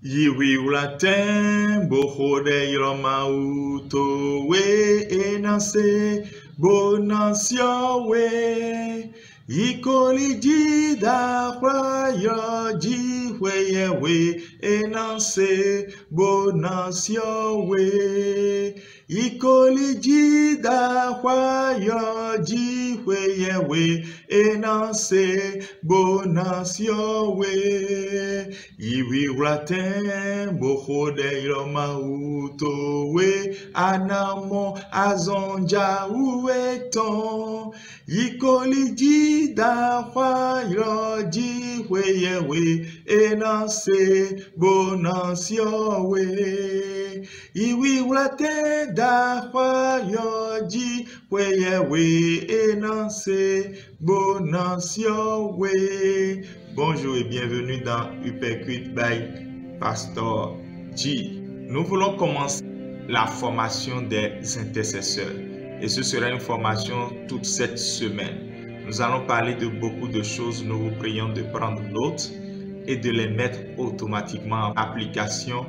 Yiwi ulaten bohode iloma utowe enase bonasyowe Yikoliji da kwayo jiweyewe enase bonasyowe Yikoliji da kwayo jiweyewe enase bonasyowe Yiwi ulaten bohode iloma utowe anamo azonja ueton Yikoliji da kwayo jiweyewe enase bonasyowe Yiwi ulaten da kwayo jiweyewe enase bonasyowe. Bonjour et bienvenue dans Uppercut by Pastor G. Nous voulons commencer la formation des intercesseurs et ce sera une formation toute cette semaine. Nous allons parler de beaucoup de choses. Nous vous prions de prendre note et de les mettre automatiquement en application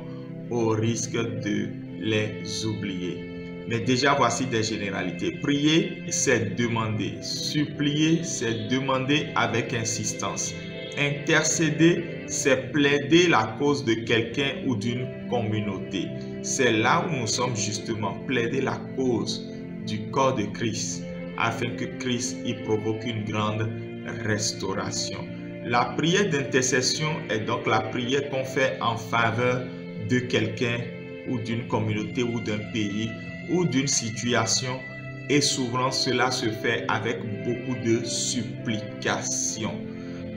au risque de les oublier. Mais déjà, voici des généralités. Prier, c'est demander. Supplier, c'est demander avec insistance. Intercéder, c'est plaider la cause de quelqu'un ou d'une communauté. C'est là où nous sommes justement, plaider la cause du corps de Christ, afin que Christ y provoque une grande restauration. La prière d'intercession est donc la prière qu'on fait en faveur de quelqu'un ou d'une communauté ou d'un pays ou d'une situation, et souvent cela se fait avec beaucoup de supplications.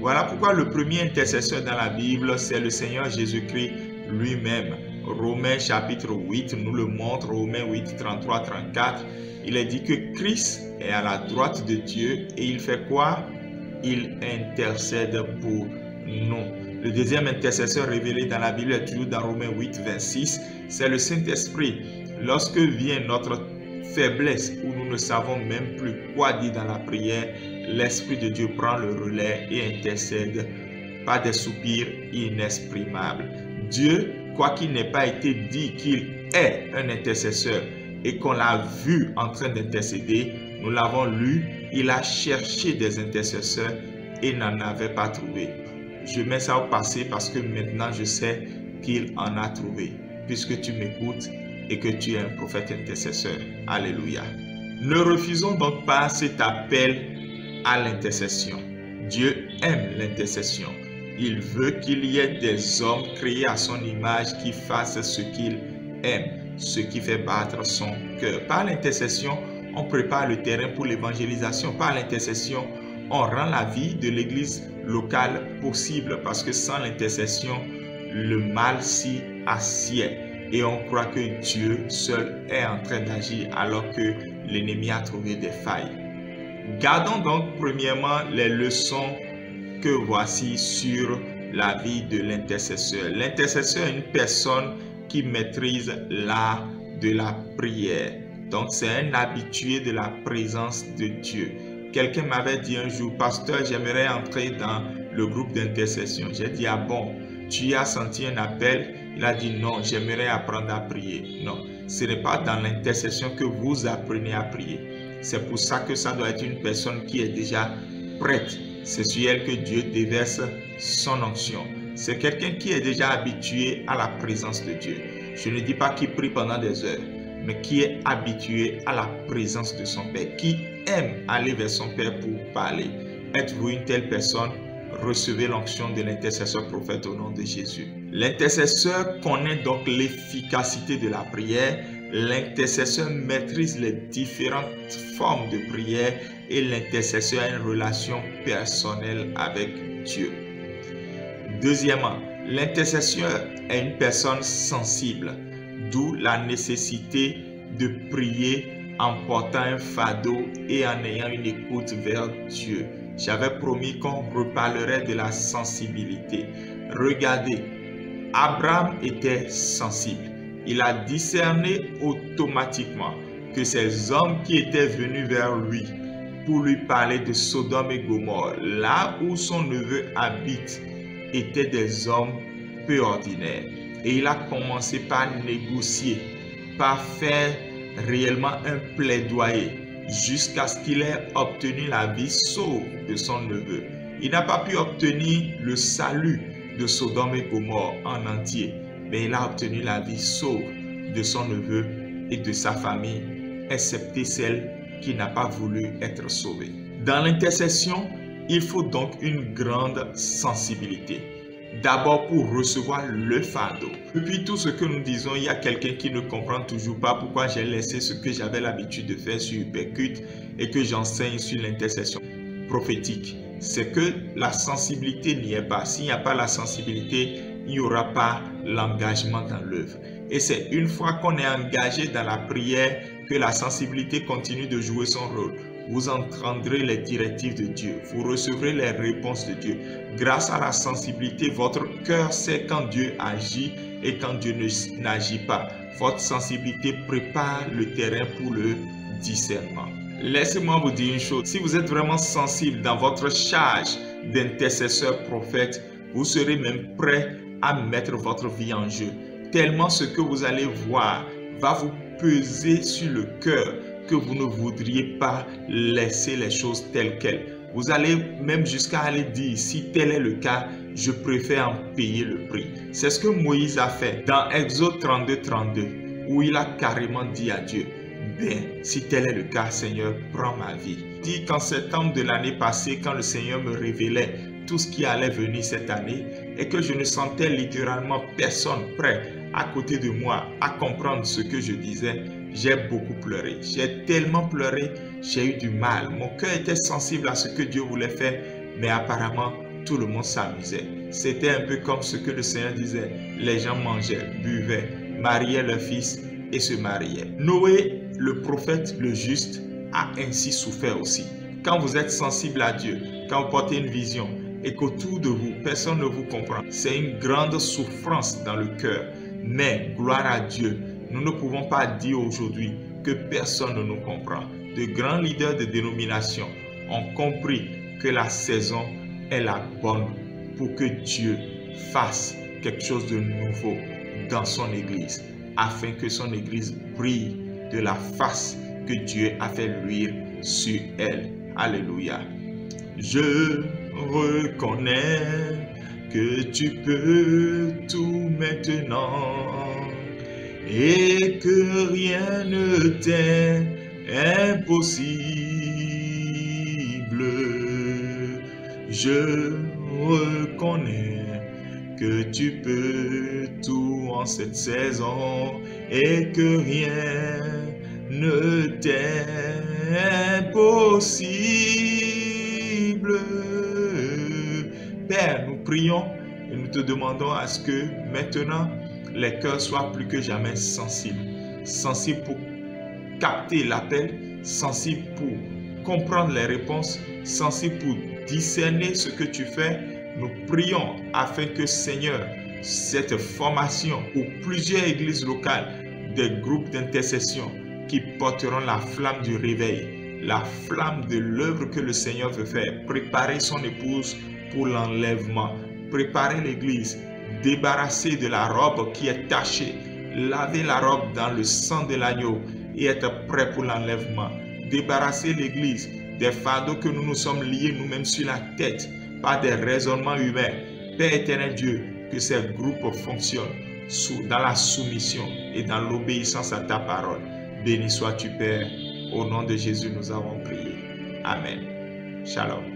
Voilà pourquoi le premier intercesseur dans la Bible, c'est le Seigneur Jésus-Christ lui-même. Romains chapitre 8 nous le montre, Romains 8, 33, 34. Il est dit que Christ est à la droite de Dieu et il fait quoi? Il intercède pour nous. Le deuxième intercesseur révélé dans la Bible est toujours dans Romains 8, 26. C'est le Saint-Esprit. Lorsque vient notre faiblesse où nous ne savons même plus quoi dire dans la prière, l'Esprit de Dieu prend le relais et intercède par des soupirs inexprimables. Dieu, quoi qu'il n'ait pas été dit qu'il est un intercesseur et qu'on l'a vu en train d'intercéder, nous l'avons lu, il a cherché des intercesseurs et n'en avait pas trouvé. Je mets ça au passé parce que maintenant je sais qu'il en a trouvé, puisque tu m'écoutes et que tu es un prophète intercesseur. Alléluia. Ne refusons donc pas cet appel à l'intercession. Dieu aime l'intercession. Il veut qu'il y ait des hommes créés à son image qui fassent ce qu'il aime, ce qui fait battre son cœur. Par l'intercession, on prépare le terrain pour l'évangélisation. Par l'intercession, on rend la vie de l'église locale possible parce que sans l'intercession, le mal s'y assied. Et on croit que Dieu seul est en train d'agir alors que l'ennemi a trouvé des failles. Gardons donc premièrement les leçons que voici sur la vie de l'intercesseur. L'intercesseur est une personne qui maîtrise l'art de la prière. Donc c'est un habitué de la présence de Dieu. Quelqu'un m'avait dit un jour, pasteur, j'aimerais entrer dans le groupe d'intercession. J'ai dit, ah bon, tu as senti un appel? Il a dit non, j'aimerais apprendre à prier. Non, ce n'est pas dans l'intercession que vous apprenez à prier. C'est pour ça que ça doit être une personne qui est déjà prête. C'est sur elle que Dieu déverse son onction. C'est quelqu'un qui est déjà habitué à la présence de Dieu. Je ne dis pas qu'il prie pendant des heures, mais qui est habitué à la présence de son Père, qui aime aller vers son Père pour parler. Êtes-vous une telle personne? Recevez l'onction de l'intercesseur prophète au nom de Jésus. L'intercesseur connaît donc l'efficacité de la prière. L'intercesseur maîtrise les différentes formes de prière et l'intercesseur a une relation personnelle avec Dieu. Deuxièmement, l'intercesseur est une personne sensible, d'où la nécessité de prier en portant un fardeau et en ayant une écoute vers Dieu. J'avais promis qu'on reparlerait de la sensibilité. Regardez, Abraham était sensible. Il a discerné automatiquement que ces hommes qui étaient venus vers lui pour lui parler de Sodome et Gomorrhe, là où son neveu habite, étaient des hommes peu ordinaires. Et il a commencé par négocier, par faire réellement un plaidoyer jusqu'à ce qu'il ait obtenu la vie sauve de son neveu. Il n'a pas pu obtenir le salut de Sodome et Gomorrhe en entier, mais il a obtenu la vie sauve de son neveu et de sa famille, excepté celle qui n'a pas voulu être sauvée. Dans l'intercession, il faut donc une grande sensibilité. D'abord pour recevoir le fardeau. Depuis tout ce que nous disons, il y a quelqu'un qui ne comprend toujours pas pourquoi j'ai laissé ce que j'avais l'habitude de faire sur Hypercute et que j'enseigne sur l'intercession prophétique. C'est que la sensibilité n'y est pas. S'il n'y a pas la sensibilité, il n'y aura pas l'engagement dans l'œuvre. Et c'est une fois qu'on est engagé dans la prière que la sensibilité continue de jouer son rôle. Vous entendrez les directives de Dieu, vous recevrez les réponses de Dieu. Grâce à la sensibilité, votre cœur sait quand Dieu agit et quand Dieu n'agit pas. Votre sensibilité prépare le terrain pour le discernement. Laissez-moi vous dire une chose, si vous êtes vraiment sensible dans votre charge d'intercesseur prophète, vous serez même prêt à mettre votre vie en jeu. Tellement ce que vous allez voir va vous peser sur le cœur que vous ne voudriez pas laisser les choses telles quelles. Vous allez même jusqu'à aller dire, si tel est le cas, je préfère en payer le prix. C'est ce que Moïse a fait dans Exode 32, 32, où il a carrément dit à Dieu, bien, si tel est le cas, Seigneur, prends ma vie. Dit qu'en septembre de l'année passée, quand le Seigneur me révélait tout ce qui allait venir cette année et que je ne sentais littéralement personne prêt à côté de moi à comprendre ce que je disais, j'ai beaucoup pleuré. J'ai tellement pleuré, j'ai eu du mal. Mon cœur était sensible à ce que Dieu voulait faire, mais apparemment, tout le monde s'amusait. C'était un peu comme ce que le Seigneur disait. Les gens mangeaient, buvaient, mariaient leurs fils et se mariaient. Noé, le prophète, le juste, a ainsi souffert aussi. Quand vous êtes sensible à Dieu, quand vous portez une vision et qu'autour de vous, personne ne vous comprend, c'est une grande souffrance dans le cœur. Mais, gloire à Dieu, nous ne pouvons pas dire aujourd'hui que personne ne nous comprend. De grands leaders de dénomination ont compris que la saison est la bonne pour que Dieu fasse quelque chose de nouveau dans son Église, afin que son Église brille de la face que Dieu a fait luire sur elle. Alléluia. Je reconnais que tu peux tout maintenant et que rien ne t'est impossible. Je reconnais que tu peux tout en cette saison et que rien ne t'est impossible. Père, nous prions et nous te demandons à ce que maintenant les cœurs soient plus que jamais sensibles. Sensibles pour capter l'appel, sensibles pour comprendre les réponses, sensibles pour discerner ce que tu fais. Nous prions afin que, Seigneur, cette formation ou plusieurs églises locales, des groupes d'intercession qui porteront la flamme du réveil, la flamme de l'œuvre que le Seigneur veut faire, préparer son épouse pour l'enlèvement, préparer l'église, débarrasser de la robe qui est tachée, laver la robe dans le sang de l'agneau et être prêt pour l'enlèvement, débarrasser l'église des fardeaux que nous nous sommes liés nous-mêmes sur la tête par des raisonnements humains. Père éternel Dieu, que ces groupes fonctionnent dans la soumission et dans l'obéissance à ta parole. Béni sois-tu, Père. Au nom de Jésus, nous avons prié. Amen. Shalom.